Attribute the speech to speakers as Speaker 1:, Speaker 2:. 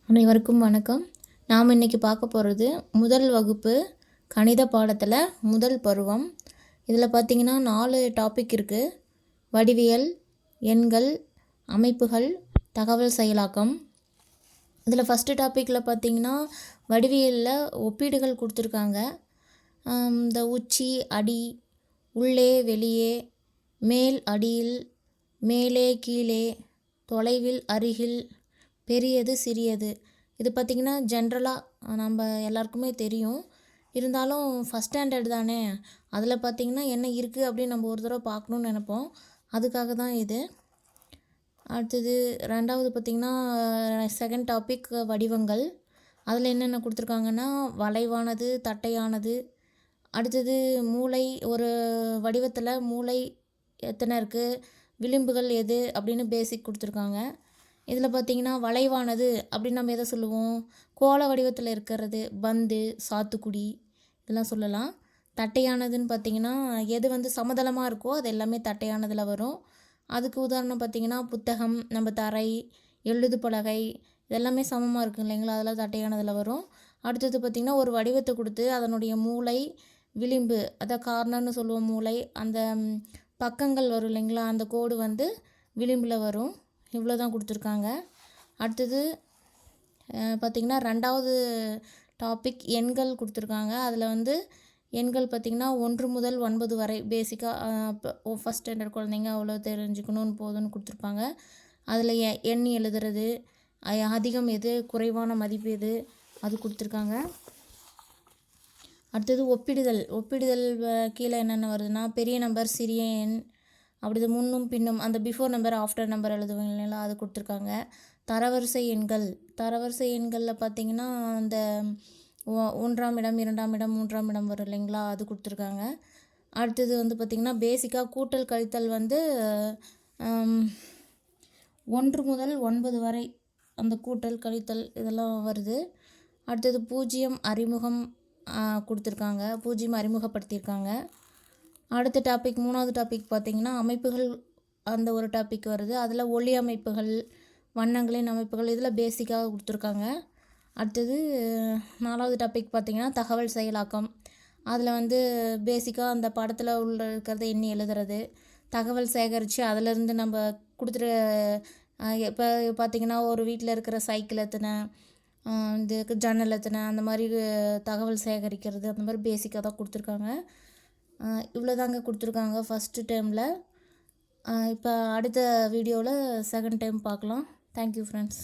Speaker 1: அனைவருக்கும் வணக்கம். நாம் இன்றைக்கி பார்க்க போகிறது முதல் வகுப்பு கணித பாடத்தில் முதல் பருவம். இதில் பார்த்திங்கன்னா 4 டாபிக் இருக்குது. வடிவியல், எண்கள், அமைப்புகள், தகவல் செயலாக்கம். இதில் ஃபஸ்ட்டு டாப்பிக்கில் பார்த்திங்கன்னா வடிவியலில் ஒப்பீடுகள் கொடுத்துருக்காங்க. இந்த உச்சி, அடி, உள்ளே, வெளியே, மேல், அடியில், மேலே, கீழே, தொலைவில், அருகில், பெரியது, சிறியது. இது பார்த்திங்கன்னா ஜென்ரலாக நம்ம எல்லாருக்குமே தெரியும். இருந்தாலும் ஃபஸ்ட் ஸ்டாண்டர்ட் தானே, அதில் பார்த்திங்கன்னா என்ன இருக்குது அப்படின்னு நம்ம ஒரு தடவை பார்க்கணுன்னு நினைப்போம். அதுக்காக தான் இது. அடுத்தது ரெண்டாவது பார்த்திங்கன்னா செகண்ட் டாபிக் வடிவங்கள். அதில் என்னென்ன கொடுத்துருக்காங்கன்னா வளைவானது, தட்டையானது. அடுத்தது மூளை, ஒரு வடிவத்தில் மூளை எத்தனை இருக்குது, விளிம்புகள் எது அப்படின்னு பேசிக் கொடுத்துருக்காங்க. இதில் பார்த்திங்கன்னா வளைவானது அப்படின்னு நம்ம எதை சொல்லுவோம், கோள வடிவத்தில் இருக்கிறது பந்து, சாத்துக்குடி இதெல்லாம் சொல்லலாம். தட்டையானதுன்னு பார்த்திங்கன்னா எது சமதளமாக இருக்கோ அது எல்லாமே தட்டையானதில் வரும். அதுக்கு உதாரணம் பார்த்திங்கன்னா புத்தகம், நம்ம தரை, எழுது பலகை இதெல்லாமே சமமாக இருக்குது இல்லைங்களா, அதெல்லாம் தட்டையானதில் வரும். அடுத்தது பார்த்திங்கன்னா ஒரு வடிவத்தை கொடுத்து அதனுடைய மூளை, விளிம்பு, அதை கார்னர்னு சொல்லுவோம் மூளை, அந்த பக்கங்கள் வரும் இல்லைங்களா, அந்த கோடு விளிம்பில் வரும். இவ்வளோ தான் கொடுத்துருக்காங்க. அடுத்தது பார்த்திங்கன்னா ரெண்டாவது டாபிக் எண்கள் கொடுத்துருக்காங்க. அதில் எண்கள் பார்த்திங்கன்னா 1 முதல் 9 வரை பேசிக்காக ஃபஸ்ட் ஸ்டாண்டர்ட் குழந்தைங்க அவ்வளோ தெரிஞ்சுக்கணுன்னு போதும்னு கொடுத்துருப்பாங்க. அதில் எண் எழுதுறது, அதிகம் எது, குறைவான மதிப்பு எது, அது கொடுத்துருக்காங்க. அடுத்தது ஒப்பிடுதல் கீழே என்னென்ன வருதுன்னா பெரிய நம்பர், சிறிய எண், அப்படி முன்னும் பின்னும், அந்த பிஃபோர் நம்பர் ஆஃப்டர் நம்பர் எழுதுவாங்க இல்லைங்களா, அது கொடுத்துருக்காங்க. தரவரிசை எண்களில் பார்த்திங்கன்னா அந்த 1ஆம் இடம், 2ஆம் இடம், 3ஆம் இடம் வரும் இல்லைங்களா, அது கொடுத்துருக்காங்க. அடுத்தது பார்த்திங்கன்னா பேசிக்காக கூட்டல் கழித்தல் 1 முதல் 9 வரை அந்த கூட்டல் கழித்தல் இதெல்லாம் வருது. அடுத்தது பூஜ்ஜியம் அறிமுகம் கொடுத்துருக்காங்க, பூஜ்ஜியம் அறிமுகப்படுத்தியிருக்காங்க. அடுத்த டாபிக் மூணாவது டாபிக் பார்த்திங்கன்னா அமைப்புகள், அந்த ஒரு டாபிக் வருது. அதில் ஒளி அமைப்புகள், வண்ணங்களின் அமைப்புகள், இதில் பேசிக்காக கொடுத்துருக்காங்க. அடுத்தது 4வது டாபிக் பார்த்திங்கன்னா தகவல் செயலாக்கம். அதில் பேசிக்காக அந்த படத்தில் இருக்கிறத எண்ணி எழுதுறது, தகவல் சேகரித்து அதிலேருந்து நம்ம கொடுத்துரு. இப்போ பார்த்திங்கன்னா ஒரு வீட்டில் இருக்கிற சைக்கிள் எத்தனை, இதுக்கு ஜன்னல் எத்தனை, அந்த மாதிரி தகவல் சேகரிக்கிறது, அந்த மாதிரி பேசிக்காக தான் கொடுத்துருக்காங்க. இவ்வளோ தாங்க கொடுத்துருக்காங்க ஃபஸ்ட்டு டைமில். இப்போ அடுத்த வீடியோவில் செகண்ட் டைம் பார்க்கலாம். Thank you friends.